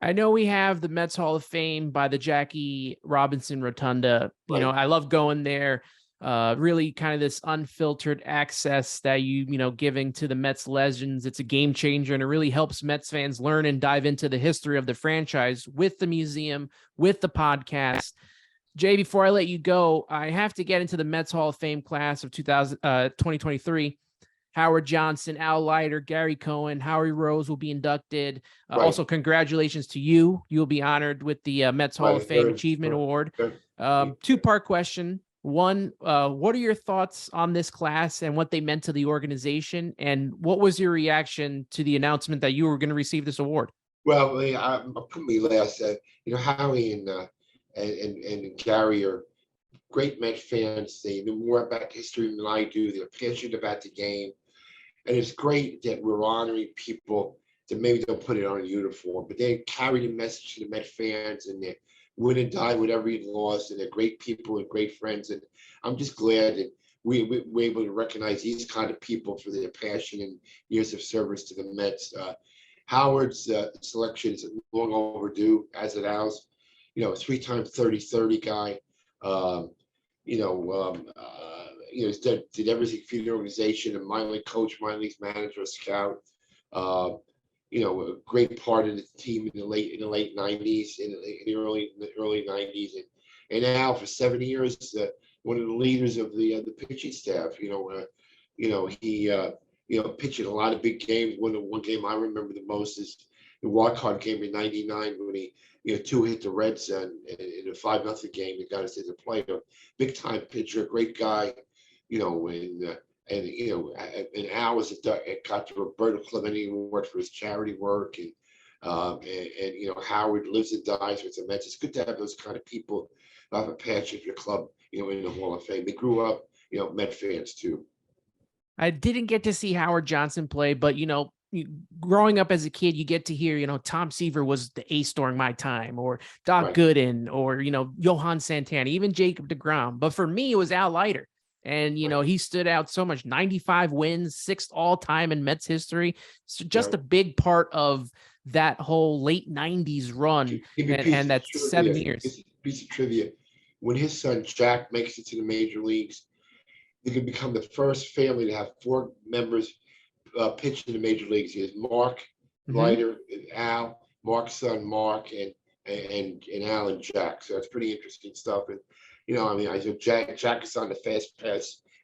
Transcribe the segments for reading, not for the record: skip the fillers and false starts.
I know we have the Mets Hall of Fame by the Jackie Robinson Rotunda. Right. I love going there. Really kind of this unfiltered access that giving to the Mets legends. It's a game changer, and it really helps Mets fans learn and dive into the history of the franchise with the museum, with the podcast. Jay, before I let you go, I have to get into the Mets Hall of Fame class of 2023. Howard Johnson, Al Leiter, Gary Cohen, Howie Rose will be inducted. Right. Also, congratulations to you. You'll be honored with the Mets Hall of Right. Fame Achievement Award. Two-part question. One, what are your thoughts on this class and what they meant to the organization? And what was your reaction to the announcement that you were going to receive this award? Well, I'll put me last. Howie and Gary are great Met fans. They know more about history than I do. They're passionate about the game. And it's great that we're honoring people that maybe don't put it on a uniform, but they carry the message to the Met fans, and they win and die with every loss, and they're great people and great friends. And I'm just glad that we're able to recognize these kind of people for their passion and years of service to the Mets. Howard's selection is long overdue, as it ours. Three-time 30-30 guy. Um, he's did everything for the organization, a minor league coach, minor league manager, a scout. Uh, a great part of the team in the late '90s, in the early '90s, and now for 7 years, one of the leaders of the pitching staff. He pitched in a lot of big games. One game I remember the most is the wild card game in '99 when he two hit the Reds in a 5-0 game that got us into the playoff. Big time pitcher, great guy. And Al was got the Roberto Clemente Award for his charity work, and Howard lives and dies with the Mets. It's good to have those kind of people who have a passion for your club, in the Hall of Fame. They grew up, Met fans too. I didn't get to see Howard Johnson play, but growing up as a kid, you get to hear, Tom Seaver was the ace during my time, or Doc Right. Gooden, or Johan Santana, even Jacob deGrom. But for me, it was Al Leiter. And, he stood out so much. 95 wins, 6th all-time in Mets history. So just a big part of that whole late 90s run, and that 7 years. Piece of trivia. When his son Jack makes it to the major leagues, they could become the first family to have 4 members pitch in the major leagues. He has Mark, Leiter, and Al, Mark's son Mark, and Al and Jack. So that's pretty interesting stuff. And I said Jack is on the fast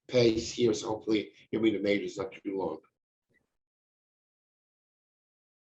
pace here, so hopefully he'll be in the majors not too long.